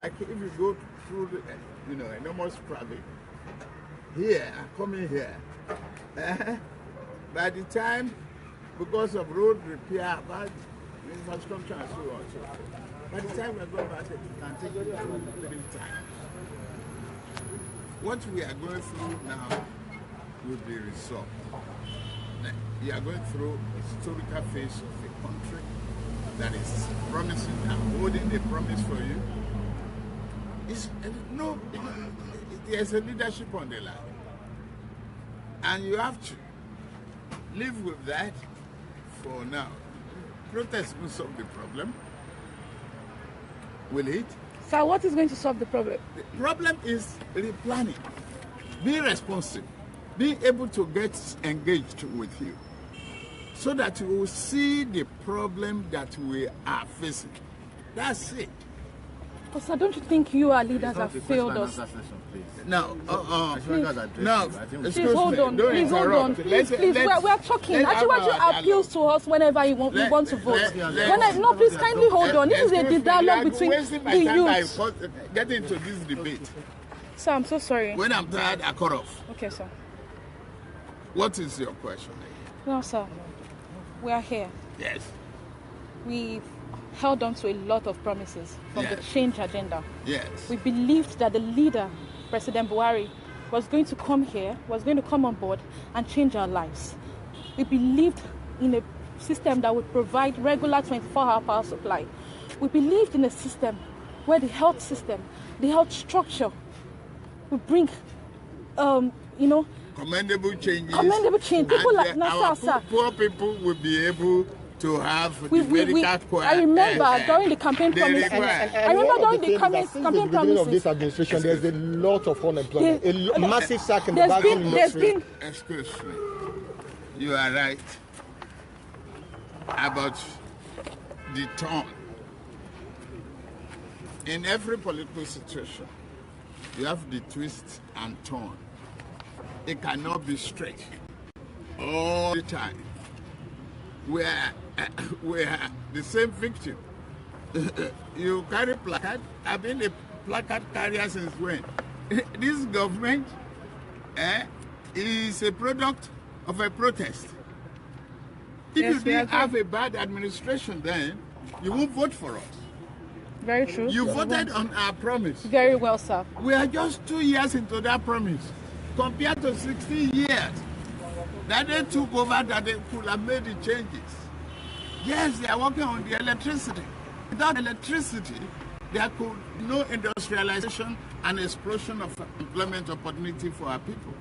Like if you go through the, enormous traffic here, coming here, by the time, because of road repair, bad infrastructure and so on, by the time we're going back, it can take you 2 to 3 times. What we are going through now will be resolved. You are going through a historical phase of a country that is promising and holding a promise for you. There's a leadership on the line. And you have to live with that for now. Protest will solve the problem. Will it? Sir, what is going to solve the problem? The problem is replanning. Be responsive. Be able to get engaged with you so that you will see the problem that we are facing. That's it. But sir, don't you think you, our leaders, have failed us? No, Please hold on. Please hold on. Please, we are talking. Actually, appeals to us whenever we want to vote. No, please kindly hold on. This is a dialogue between the youth. Get into this debate. Sir, I'm so sorry. When I'm tired, I cut off. Okay, sir. What is your question? No, sir. We are here. Yes. We've held on to a lot of promises from the change agenda. Yes. We believed that the leader, President Buhari, was going to come here, was going to come on board and change our lives. We believed in a system that would provide regular 24-hour power supply. We believed in a system where the health system, the health structure would bring, commendable changes. Commendable change. People like our poor people will be able to have medical care. I remember during the campaign promises. I remember during the campaign promises. Of this administration, there's a lot of unemployment, a massive sack in the banking industry. Excuse me. You are right about the turn. In every political situation, you have the twist and turn. It cannot be straight all the time. We are the same victim. You carry placard. I've been a placard carrier since when? This government is a product of a protest. If you didn't have a bad administration then, you won't vote for us. Very true. You voted on our promise. Very well, sir. We are just 2 years into that promise, compared to 16 years that they took over, that they could have made the changes. Yes, they are working on the electricity. Without electricity, there could be no industrialization and explosion of employment opportunity for our people.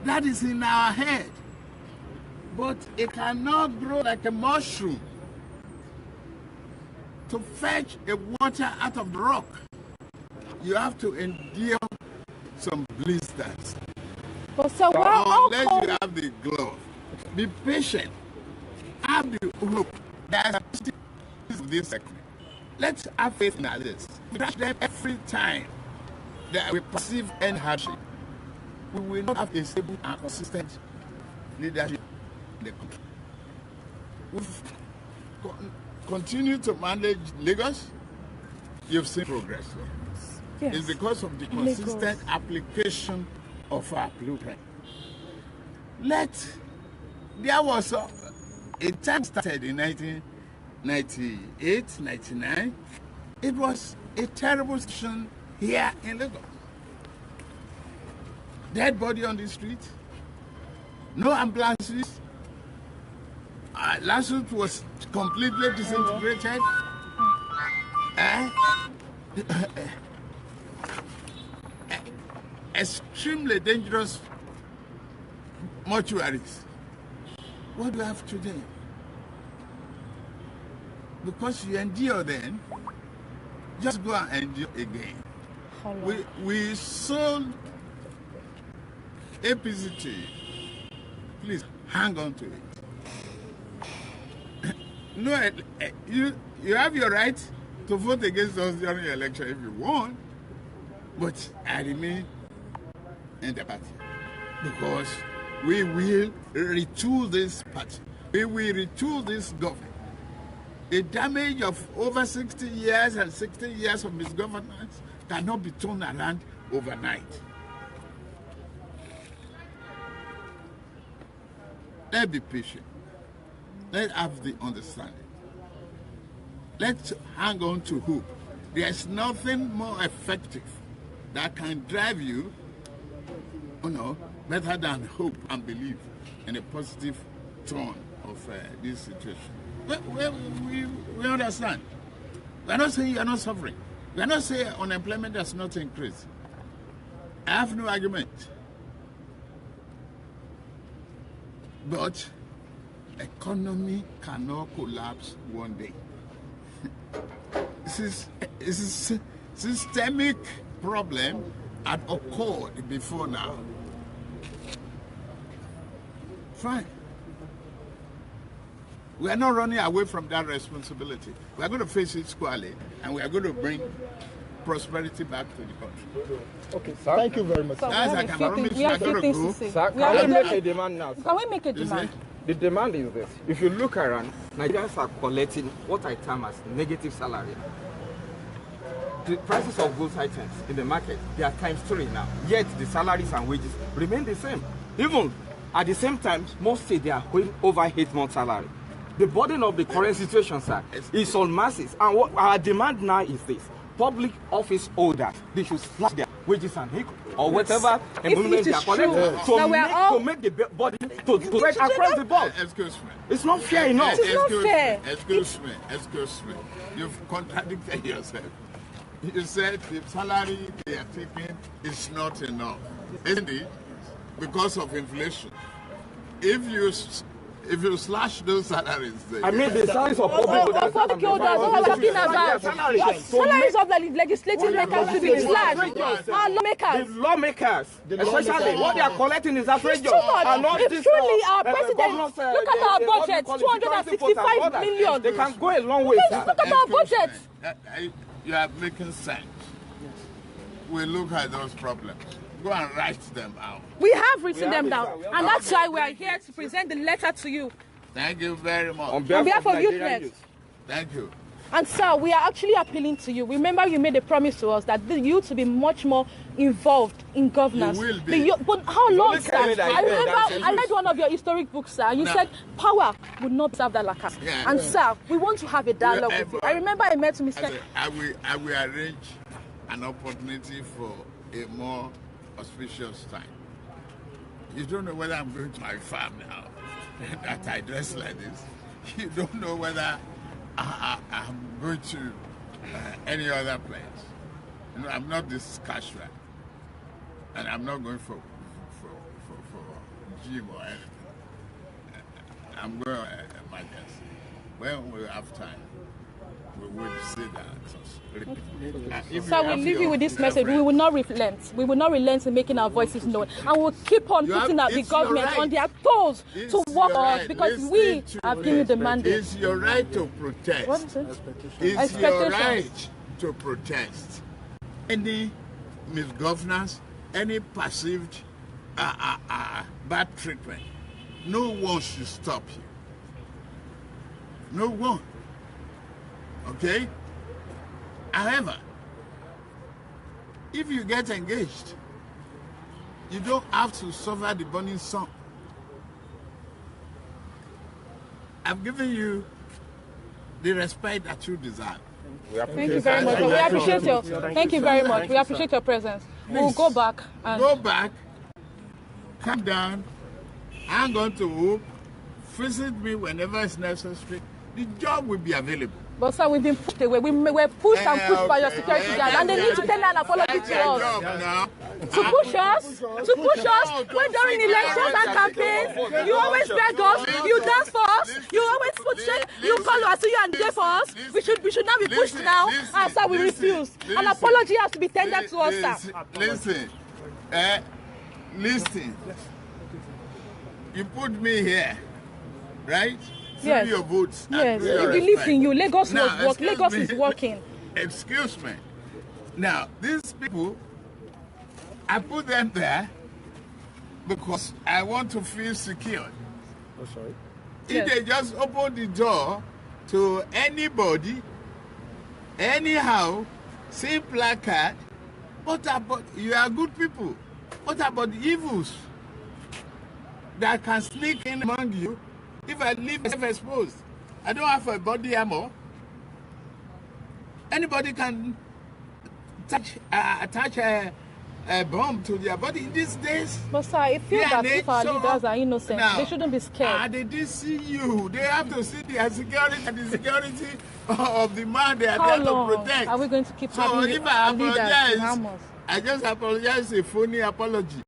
That is in our head. But it cannot grow like a mushroom to fetch a water out of the rock. You have to endure some blisters. But sir, unless you have the glove, be patient. Have the hope that this segment. Let's have faith in others. We touch them every time that we perceive any hardship. We will not have a stable and consistent leadership in the country. We've continued to manage Lagos. You've seen progress. Yes. It's because of the consistent application of our blueprint. There was a time started in 1998, 99. It was a terrible situation here in Lagos. Dead body on the street, no ambulances. Last week was completely disintegrated. Extremely dangerous mortuaries. What do you have today? Because you endure then, just go and endure again. We sold APC to you. Please hang on to it. No, you have your right to vote against us during the election if you want, but I remain in the party because we will retool this party. We will retool this government The damage of over 60 years and 60 years of misgovernance cannot be turned around overnight. Let's be patient. Let's have the understanding. Let's hang on to hope. There's nothing more effective that can drive you, better than hope and belief in a positive turn of this situation. We understand. We're not saying you're not suffering. We're not saying unemployment does not increase. I have no argument. But economy cannot collapse one day. This is a systemic problem had occurred before now. Fine. We are not running away from that responsibility. We are going to face it squarely, and we are going to bring prosperity back to the country. Okay, sir. Thank you very much. So Guys, I can promise you are going to go. Sir, can we make a demand now, sir? Can we make a demand? The demand is this. If you look around, Nigerians are collecting what I term as negative salary. The prices of goods items in the market, they are ×3 now. Yet the salaries and wages remain the same. Even at the same time, most say they are going over 8 months' salary. The burden of the current situation, sir, is on masses. And what our demand now is this. Public office holders, they should slash their wages and income or whatever emolument they are collecting to make the body to spread across the board. Excuse me. It's not fair enough. It's not fair. Excuse me. You've contradicted yourself. You said the salary they are taking is not enough, isn't it? Because of inflation. If you slash those salaries, I mean the salaries of public holders. What we're talking about. Salaries of the legislative makers to be slashed. Our lawmakers. The lawmakers, especially what they are collecting is outrageous. It's too much. If truly our president, look at our budget, 265 million. They can go a long way. Look at our budget. You are making sense. We look at those problems. Go and write them out. We have written them down, and that's why we are here to present the letter to you. Thank you very much. On behalf of YouthNet. Thank you. And sir, we are actually appealing to you. Remember, you made a promise to us that the youth will be much more involved in governance. You will be. But how long, sir? I remember I read one of your historic books, sir, and you said power would not serve that lacquer. Yeah, and sir, we want to have a dialogue with you. I remember I met Mr. I will arrange an opportunity for a more auspicious time. You don't know whether I'm going to my farm now that I dress like this. You don't know whether I'm going to any other place. I'm not this casual, and I'm not going for gym or anything. I'm going to emergency. When we have time, we will say that. So we'll leave you with this message. We will not relent. We will not relent in making our voices known. And we'll keep on putting the government on their toes to work on us because we have given you the mandate. It's your right to protest. What is it? It's your right to protest. Any misgovernance, any perceived bad treatment, no one should stop you. No one. Okay? However, if you get engaged, you don't have to suffer the burning sun. I've given you the respect that you deserve. Thank you very much. We appreciate your. Thank you very much. We appreciate your presence. We'll go back. Go back. Come down. Hang on to hope. Visit me whenever it's necessary. The job will be available. But sir, we've been pushed away. We were pushed and pushed by your security guard, and they need to tell an apology to us. To push us, when during elections and campaigns, you always beg us, you dance for us, you always put shake, you call us, you and day for us. We should not be pushed now. And sir, we refuse. An apology has to be tendered to us, sir. Listen. You put me here, right? Yes. Your votes. Yes, we believe in you. Lagos must work. Lagos is working. Excuse me. Now, these people, I put them there because I want to feel secure. Oh, sorry. If they just open the door to anybody, anyhow, same placard. What about, you are good people, what about the evils that can sneak in among you? If I leave myself exposed, I don't have a body armor. Anybody can attach a bomb to their body in these days. But sir, I feel that if our leaders are innocent, they shouldn't be scared. They didn't see you. They have to see their security and the security of the man they are How there long to protect. are we going to keep So having if I leaders in apologize, Hamas? I just apologize, a phony apology.